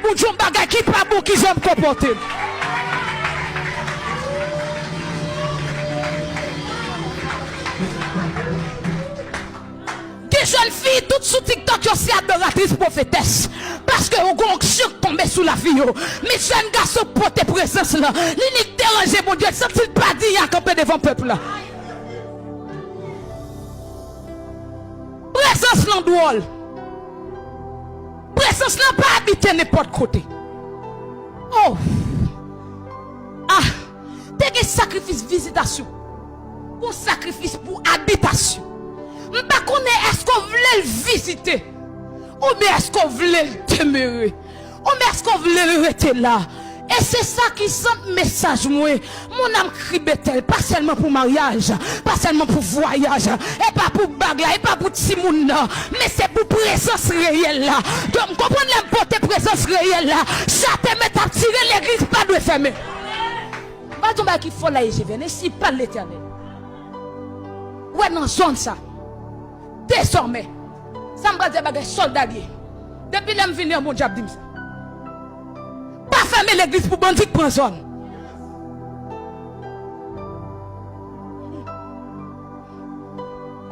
bout de bagage qui pas bon qui j'aime comporter. Des jeunes filles toutes sous TikTok yo c'est adoratrice prophétesse parce que on onction tomber sous la vie yo. Mais jeunes garçons porter présence là, l'unique déranger mon Dieu, ça il pas dit à camper devant peuple là. Présence là drôle. Présence là pas habiter n'importe côté. Oh. Ah, t'es un sacrifice visitation. Ou sacrifice pour habitation. M'pa connaît est-ce qu'on voulait le visiter ou bien est-ce qu'on voulait le demeurer ou bien est-ce qu'on voulait le rester là. Et c'est ça qui sent message moi. Mon âme crie Bethel, pas seulement pour mariage, pas seulement pour voyage, et pas pour bagarre, et pas pour timoun, mais c'est pour présence réelle là. Donc comprenez l'importance de présence réelle là. Ça te met à tirer l'église pas de fermer. Pas tomber qui faut là je viens si pas l'Éternel. Ouais non zone ça. Désormais, ça me dit bagage soldadier. Depuis que je viens mon diable dit ça. Pas fermer l'église pour bandit prendre zone.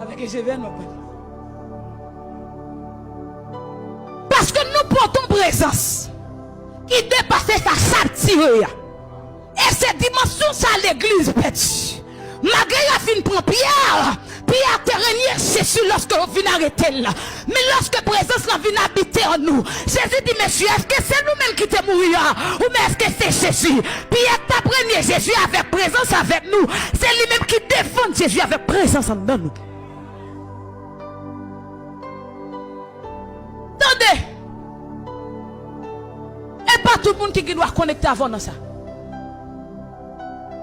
Avec Jésus non. Parce que nous portons présence qui dépasse sa satire. Et cette dimension ça l'église petit. Malgré la fin prend Pierre, Pierre te renier Jésus lorsque on vient arrêter là. Mais lorsque présence la vient habiter en nous, Jésus dit, monsieur, est-ce que c'est nous-mêmes qui te mourir ou mais est-ce que c'est Jésus? Pierre t'a renié Jésus avec présence avec nous. C'est lui-même qui défend Jésus avec présence en nous. Attendez. Et pas tout le monde qui doit connecter avant dans ça.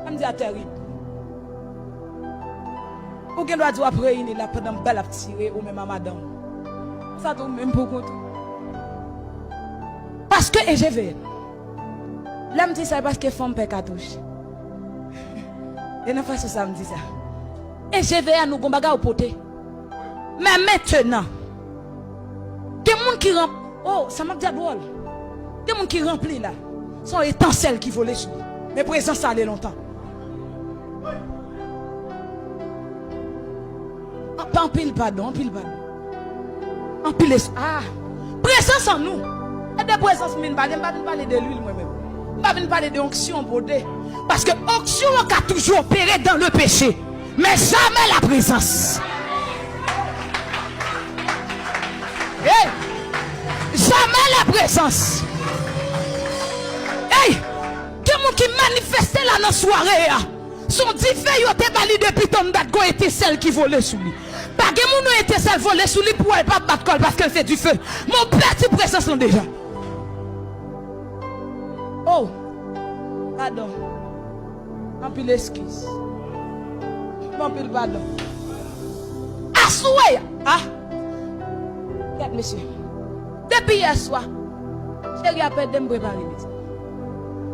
Ça me dit à terrible. Ou gen doit dire après il là pendant balle à tirer ou même à madame. Ça tout même pour compte. Parce que je vais. Là me dit ça parce que femme pète cartouche. Et non pas ça me dit ça. Et je vais à nous gon bagarre au poté. Mais maintenant des monde qui remplit oh ça m'a dit drôle. Des monde qui remplit là sont étincelles qui volent sur. Mais présence ça allait longtemps. En pile pardon, en pile pardon. En pile ah, présence en nous. Et de présence je ne vais pas parler de l'huile moi-même. Je ne vais pas parler de onction brodée. Parce que onction a toujours opéré dans le péché. Mais jamais la présence. Hey! Jamais la présence. Hey! Des gens qui manifestaient là dans la soirée. Son diffé yo te bali depuis ton date go était celle qui volait sous lui. Pas que moun était celle volée sous lui pour elle pas battre col parce qu'elle fait du feu. Mon petit présence là déjà. Oh. Pardon. En pile excuse. En pile pardon. Assoué. Ah. Regarde monsieur. Depuis hier soir, chérie a perdu de me préparer.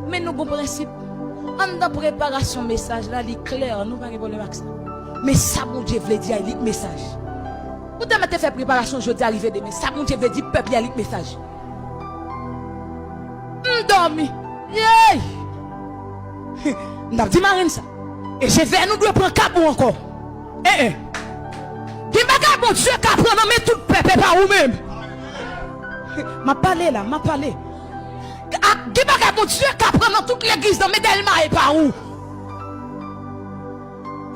Mais nous avons principe. En dans préparation message là, il est clair, nous pas de problème avec ça. Mais ça mon Dieu veut dire il message. Vous avez fait préparation je dis arriver demain. Ça mon Dieu veut dire peuple il message. Dormi. Yeah. N'a dit marine ça. Et je vais nous doit prendre cabou encore. Eh eh. Qui m'a bon Dieu qu'a prendre mais tout peuple par vous même. M'a parlé là, m'a parlé. Qui va mon Dieu qui prend dans toute l'église dans Médelma et par où?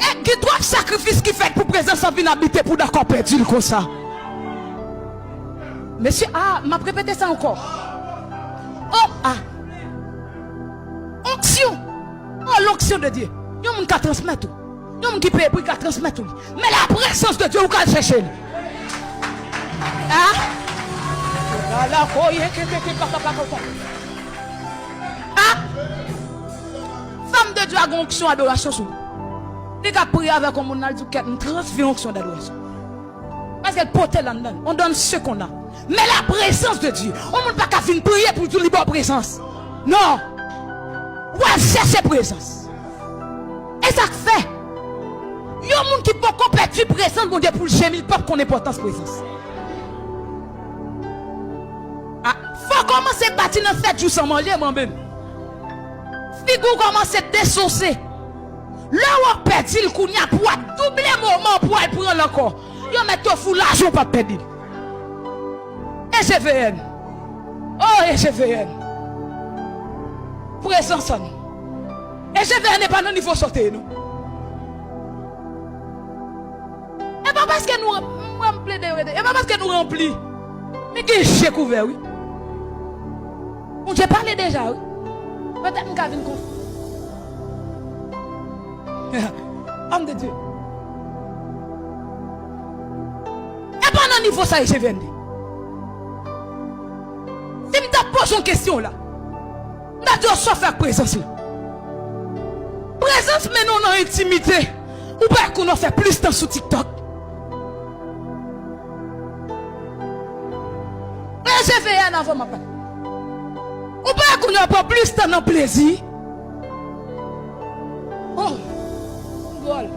Et qui doit sacrifice qui fait pour présence en venir habiter pour d'accord perdu comme ça. Monsieur, ah, m'a répété ça encore. Oh, ah. Onction. Oh, l'onction de Dieu. Il y a un monde qui transmet tout. Il y a un monde qui paye pour qui transmet tout. Mais la présence de Dieu, vous allez chercher. Ah? Femme de Dieu a une onction d'adoration sur nous. Dès qu'elle prie avec un monde, elle transfère une onction d'adoration. Parce qu'elle porte là-dedans. On donne ce qu'on a. Mais la présence de Dieu, on ne peut pas venir prier pour tout libre présence. Non. On va chercher présence. Et ça fait. Il y a un monde qui peut compléter présence, mon Dieu, pour le gémir, pas qu'on ait importance présence. Figure commence à bâtir dans 7 jours sans manger, moi-même. Figure commence à dessaucer. Là où on perd, il y a pour doubler moment pour aller prendre encore. Yo met tout fou l'argent pas perdre. SGVN. Oh SGVN. Présence en nous. SGVN n'est pas dans niveau sortir nous. Et pas parce que nous remplit et pas parce que nous remplit. Mais qui est couvert oui. On j'ai parlé déjà oui. Peut-être nous avons une confiance. Homme de Dieu. Et pas dans niveau ça SGVN. Si je te pose une question là, je dois faire présence là. Présence maintenant dans l'intimité. Ou pas qu'on a fait plus de temps sur TikTok. Je vais en avant ma part. Ou pas qu'on a pas plus de temps dans plaisir. Oh, voilà.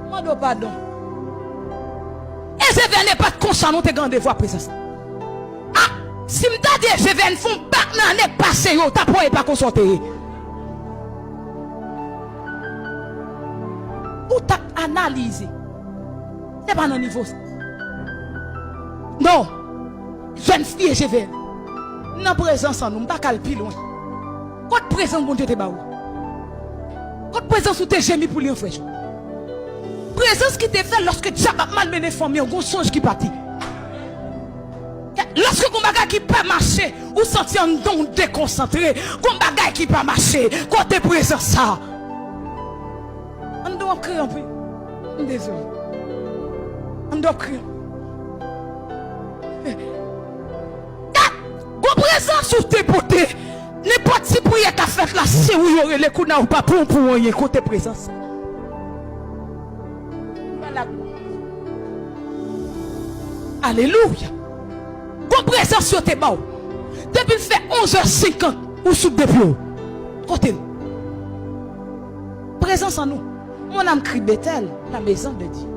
Mando pardon. Et je vais pas de conscience nous te grande voix présence. Si je t'ai dit, je vais faire un l'année passée, tu n'as pas consulté. Ou tu as analysé. Ce n'est pas dans le niveau. Non. Jeune fille, je vais. Dans présence en nous, je ne pas plus loin. Quand présence, bon Dieu, te baou. Quand présence, tu t'es gémi pour lui, frère. Présence qui te fait lorsque tu as malmené la famille, un songe qui partit. Lorsque vous bagay qui pas marcher, ou senti un don déconcentré, vous bagay qui pas marcher, côté présent ça. On doit crier un peu. Désolé. On doit crier. Vous présent sur tes potés, n'importe si prière qu'a fait là, c'est où il y aurait les coups ou pas pour rien côté présence. Alléluia. Bon présence sur tes bas. Depuis il fait 11h50 ou sous des pieds. Côté. Présence en nous. Mon âme crie Bethel, la maison de Dieu.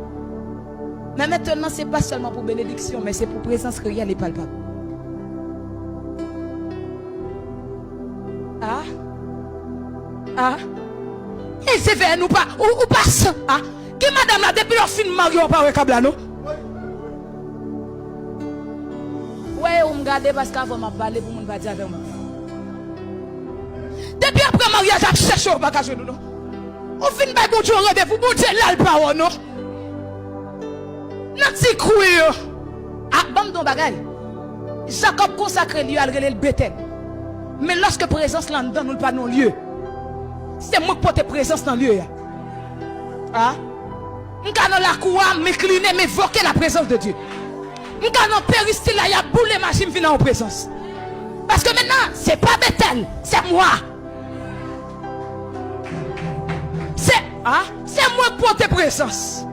Mais maintenant, ce n'est pas seulement pour bénédiction, mais c'est pour présence réelle et palpable. Et c'est vers nous pas. Ou pas ça. Qui madame là, depuis le film Mario, on parle de non? Ouais, on me regarde parce qu'avant m'a parlé pour mon dire avec moi. Depuis après mariage, j'ai cherché au bagage de nous. On finit par bon Dieu rendez-vous, bon Dieu là le parole non. Notre couille. Bam don bagage. Jacob consacré lui à le Bethel. Mais lorsque présence là dedans nous pas non lieu. C'est moi qui porte présence dans le lieu. Je suis dans la cour, m'incliner, m'évoquer la présence de Dieu. Je suis dans le péristyle, il y a boule de machine qui en présence. Parce que maintenant, ce n'est pas Bethel, c'est moi. C'est moi qui porte présence.